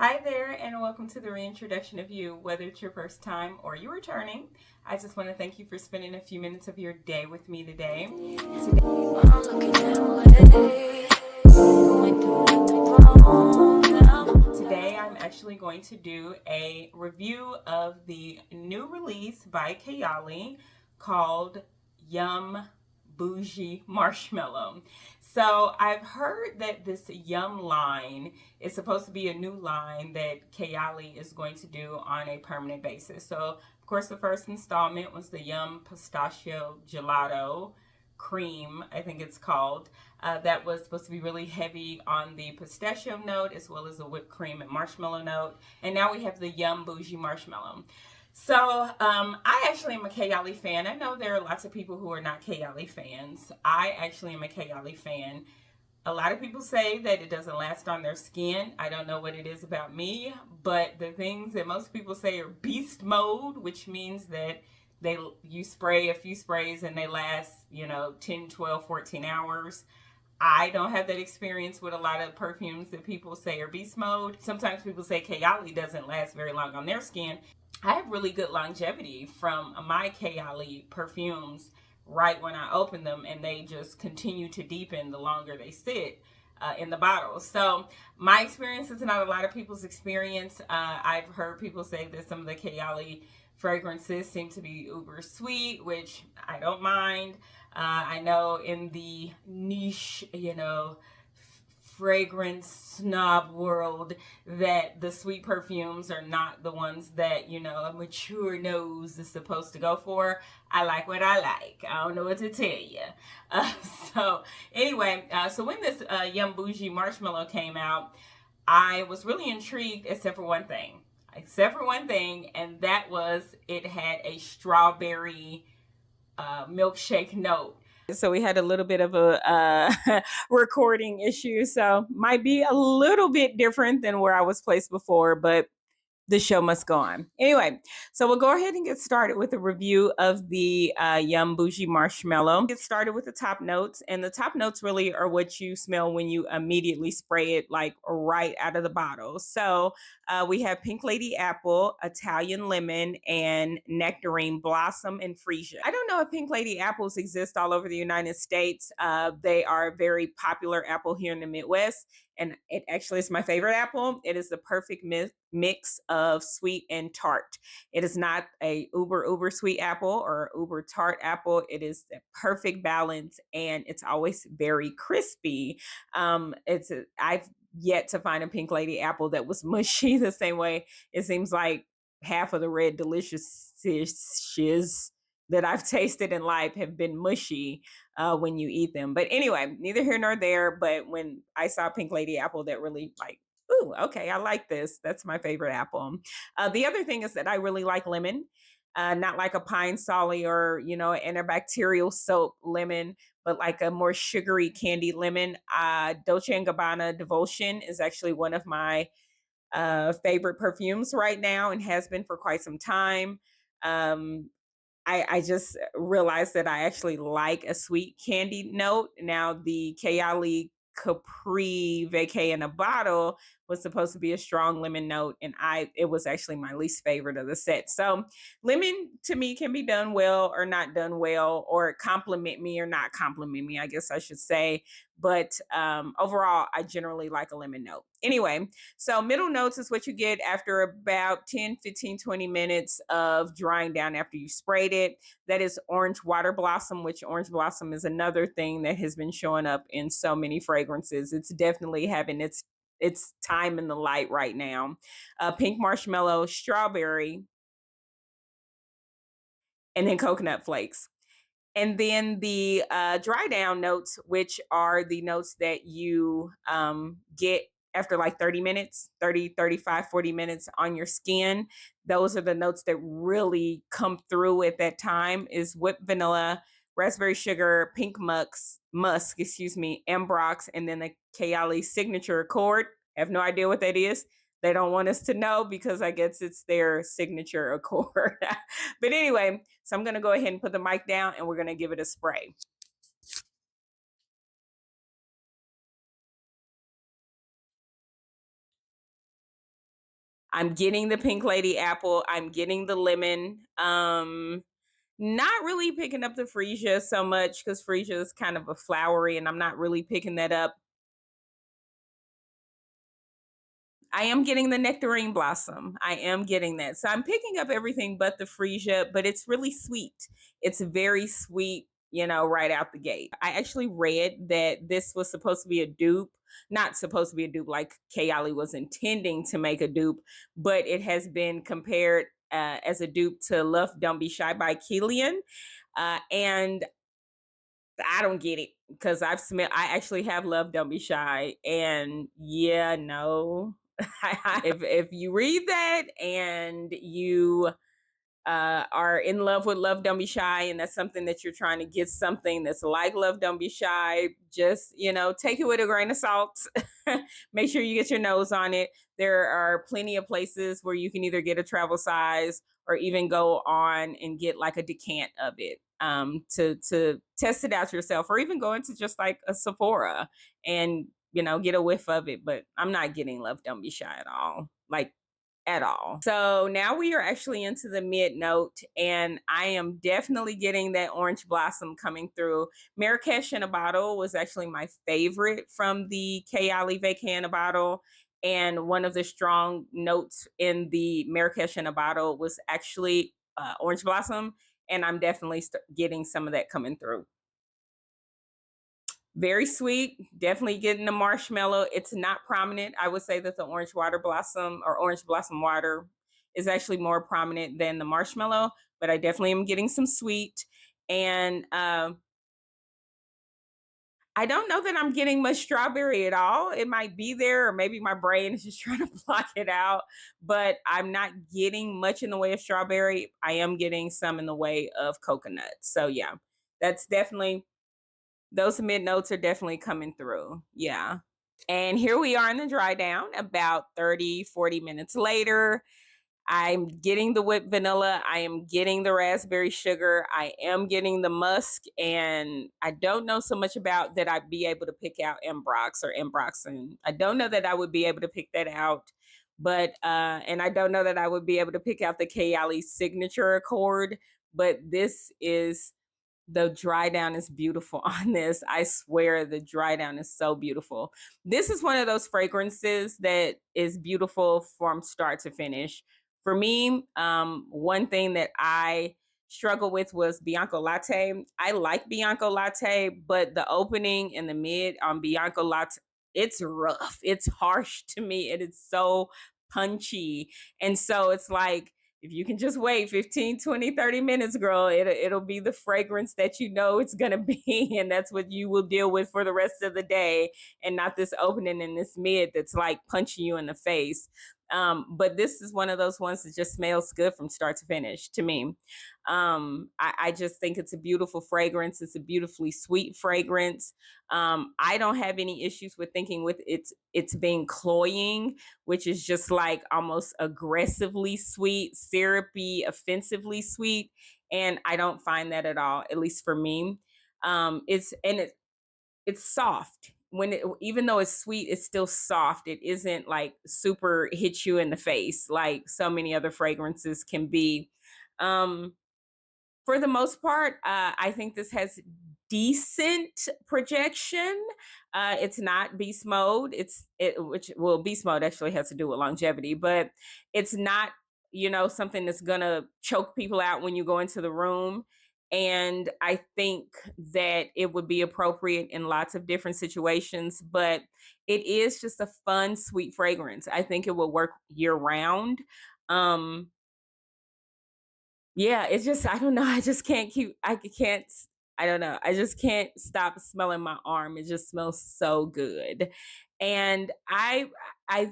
Hi there, and welcome to the reintroduction of you. Whether it's your first time or you're returning, I just want to thank you for spending a few minutes of your day with me today. Today, I'm actually going to do a review of the new release by Kayali called Yum Boujee Marshmallow. So I've heard that this Yum line is supposed to be a new line that Kayali is going to do on a permanent basis. So of course the first installment was the Yum Pistachio Gelato Cream, I think it's called. That was supposed to be really heavy on the pistachio note as well as the whipped cream and marshmallow note. And now we have the Yum Boujee Marshmallow. So I actually am a Kayali fan. I know there are lots of people who are not Kayali fans. I actually am a Kayali fan. A lot of people say that it doesn't last on their skin. I don't know what it is about me, but the things that most people say are beast mode, which means that you spray a few sprays and they last, 10, 12, 14 hours. I don't have that experience with a lot of perfumes that people say are beast mode. Sometimes people say Kayali doesn't last very long on their skin. I have really good longevity from my Kayali perfumes right when I open them, and they just continue to deepen the longer they sit in the bottle. So my experience is not a lot of people's experience. I've heard people say that some of the Kayali fragrances seem to be uber sweet, which I don't mind. I know in the niche, fragrance snob world that the sweet perfumes are not the ones that a mature nose is supposed to go for. I like what I like. I don't know what to tell you. uh, so anyway, so when this Yum Boujee Marshmallow came out, I was really intrigued except for one thing, and that was it had a strawberry milkshake note. So we had a little bit of a recording issue, so might be a little bit different than where I was placed before, but the show must go on. Anyway, so we'll go ahead and get started with a review of the Yum Boujee Marshmallow. Get started with the top notes, and the top notes really are what you smell when you immediately spray it, like right out of the bottle. So we have Pink Lady Apple, Italian Lemon, and Nectarine Blossom and Freesia. I don't know if Pink Lady apples exist all over the United States. They are a very popular apple here in the Midwest, and it actually is my favorite apple. It is the perfect mix of sweet and tart. It is not a uber sweet apple or uber tart apple. It is the perfect balance, and it's always very crispy. I've yet to find a Pink Lady apple that was mushy the same way. It seems like half of the red delicious that I've tasted in life have been mushy when you eat them. But anyway, neither here nor there. But when I saw Pink Lady apple, that really like, ooh, okay, I like this. That's my favorite apple. The other thing is that I really like lemon. Not like a pine solly or antibacterial soap lemon, but like a more sugary candy lemon. Dolce and Gabbana Devotion is actually one of my favorite perfumes right now and has been for quite some time. Um, I just realized that I actually like a sweet candy note. Now, the Kayali Capri Vacay in a bottle was supposed to be a strong lemon note, and it was actually my least favorite of the set. So, lemon to me can be done well or not done well, or compliment me or not compliment me, I guess I should say. But overall, I generally like a lemon note. Anyway, so middle notes is what you get after about 10, 15, 20 minutes of drying down after you sprayed it. That is orange water blossom, which orange blossom is another thing that has been showing up in so many fragrances. It's definitely having its time in the light right now. Pink marshmallow, strawberry, and then coconut flakes. And then the dry down notes, which are the notes that you get after like 30 minutes, 30, 35, 40 minutes on your skin. Those are the notes that really come through at that time is whipped vanilla, raspberry sugar, pink musk, excuse me, ambrox, and then the Kayali signature accord. I have no idea what that is. They don't want us to know because I guess it's their signature accord. But anyway, so I'm going to go ahead and put the mic down and we're going to give it a spray. I'm getting the Pink Lady apple. I'm getting the lemon. Not really picking up the freesia so much because freesia is kind of a flowery, and I'm not really picking that up. I am getting the nectarine blossom. I am getting that. So I'm picking up everything but the freesia, but it's really sweet. It's very sweet, right out the gate. I actually read that this was supposed to be a dupe, not supposed to be a dupe like Kayali was intending to make a dupe, but it has been compared as a dupe to Love Don't Be Shy by Killian. And I don't get it because I actually have Love Don't Be Shy, and yeah, no. If you read that and you are in love with Love Don't Be Shy, and that's something that you're trying to get something that's like Love Don't Be Shy, just, take it with a grain of salt. Make sure you get your nose on it. There are plenty of places where you can either get a travel size or even go on and get like a decant of it to test it out yourself, or even go into just like a Sephora and get a whiff of it. But I'm not getting Love Don't Be Shy at all. Like, at all. So now we are actually into the mid note, and I am definitely getting that orange blossom coming through. Marrakesh in a Bottle was actually my favorite from the Kayali Vacay in a Bottle. And one of the strong notes in the Marrakesh in a Bottle was actually orange blossom. And I'm definitely getting some of that coming through. Very sweet, definitely getting the marshmallow. It's not prominent. I would say that the orange water blossom or orange blossom water is actually more prominent than the marshmallow, but I definitely am getting some sweet. And I don't know that I'm getting much strawberry at all. It might be there, or maybe my brain is just trying to block it out, but I'm not getting much in the way of strawberry. I am getting some in the way of coconut. So yeah, that's definitely, those mid notes are definitely coming through. Yeah. And here we are in the dry down about 30, 40 minutes later. I'm getting the whipped vanilla. I am getting the raspberry sugar. I am getting the musk. And I don't know so much about that I'd be able to pick out Mbrox or Mbroxen. I don't know that I would be able to pick that out. But, and I don't know that I would be able to pick out the Kayali signature accord. But this is, the dry down is beautiful on this. I swear the dry down is so beautiful. This is one of those fragrances that is beautiful from start to finish. For me, one thing that I struggled with was Bianco Latte. I like Bianco Latte, but the opening and the mid on Bianco Latte, it's rough. It's harsh to me. It is so punchy. And so it's like, if you can just wait 15, 20, 30 minutes, girl, it'll be the fragrance that it's going to be. And that's what you will deal with for the rest of the day, and not this opening in this mid that's like punching you in the face. But this is one of those ones that just smells good from start to finish to me. I just think it's a beautiful fragrance. It's a beautifully sweet fragrance. I don't have any issues with thinking with it's being cloying, which is just like almost aggressively sweet, syrupy, offensively sweet. And I don't find that at all, at least for me. It's soft. Even though it's sweet, it's still soft. It isn't like super hit you in the face like so many other fragrances can be. Um, for the most part, I think this has decent projection. It's not beast mode. Beast mode actually has to do with longevity, but it's not, something that's gonna choke people out when you go into the room. And I think that it would be appropriate in lots of different situations, but it is just a fun, sweet fragrance. I think it will work year round. Um, yeah, it's just, I don't know. I don't know. I just can't stop smelling my arm. It just smells so good. And I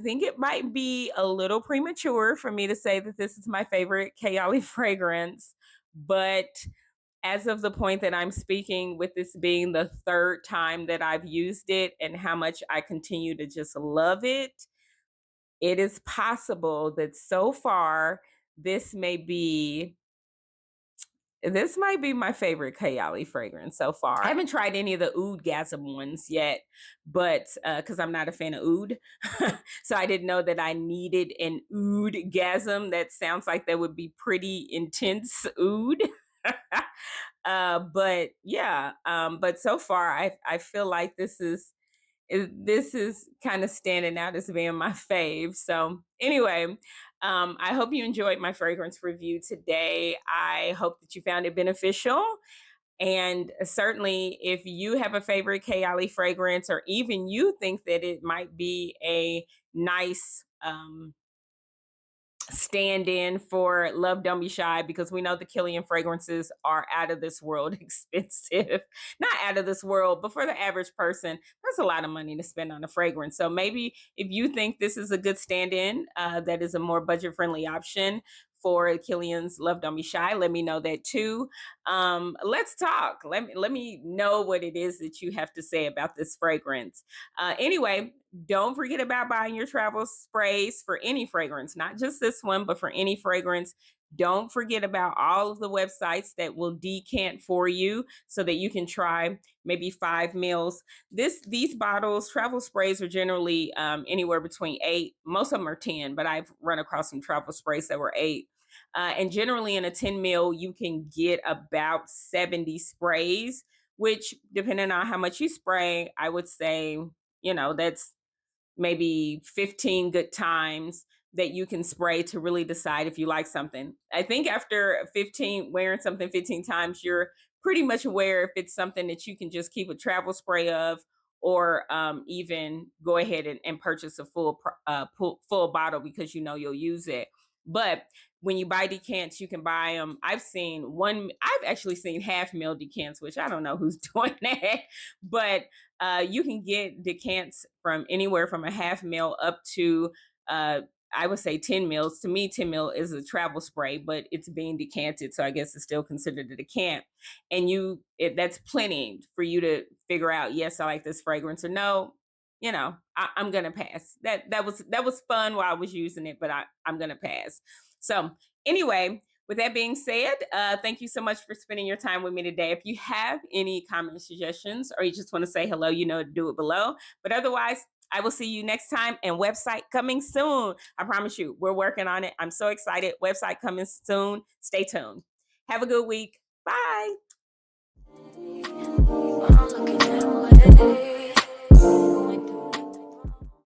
think it might be a little premature for me to say that this is my favorite Kayali fragrance, but as of the point that I'm speaking, with this being the third time that I've used it and how much I continue to just love it, it is possible that so far this may be This might be my favorite Kayali fragrance so far. I haven't tried any of the Oudgasm ones yet, but because I'm not a fan of oud, so I didn't know that I needed an Oudgasm. That sounds like that would be pretty intense oud. But yeah, but so far I feel like this is kind of standing out as being my fave. So anyway, I hope you enjoyed my fragrance review today. I hope that you found it beneficial. And certainly, if you have a favorite Kayali fragrance, or even you think that it might be a nice stand in for Love Don't Be Shy, because we know the Killian fragrances are out of this world expensive. Not out of this world, but for the average person, that's a lot of money to spend on a fragrance. So maybe if you think this is a good stand in, that is a more budget friendly option for Killian's Love Don't Be Shy, let me know that too. Let's talk. Let me know what it is that you have to say about this fragrance. Anyway, don't forget about buying your travel sprays for any fragrance, not just this one, but for any fragrance. Don't forget about all of the websites that will decant for you so that you can try maybe 5 mils. These bottles, travel sprays, are generally anywhere between 8. Most of them are 10, but I've run across some travel sprays that were 8. And generally in a 10 mil, you can get about 70 sprays, which depending on how much you spray, I would say, that's maybe 15 good times that you can spray to really decide if you like something. I think after wearing something 15 times, you're pretty much aware if it's something that you can just keep a travel spray of, or even go ahead and purchase a full bottle because you know you'll use it. But when you buy decants, you can buy them. I've actually seen half mil decants, which I don't know who's doing that, but you can get decants from anywhere from a half mil up to, I would say 10 mils. To me, 10 mil is a travel spray, but it's being decanted, so I guess it's still considered a decant. And that's plenty for you to figure out, yes, I like this fragrance, or no, I'm gonna pass. That was fun while I was using it, but I'm gonna pass. So anyway, with that being said, thank you so much for spending your time with me today. If you have any comments, suggestions, or you just want to say hello, do it below. But otherwise, I will see you next time, and website coming soon. I promise you, we're working on it. I'm so excited. Website coming soon. Stay tuned. Have a good week. Bye.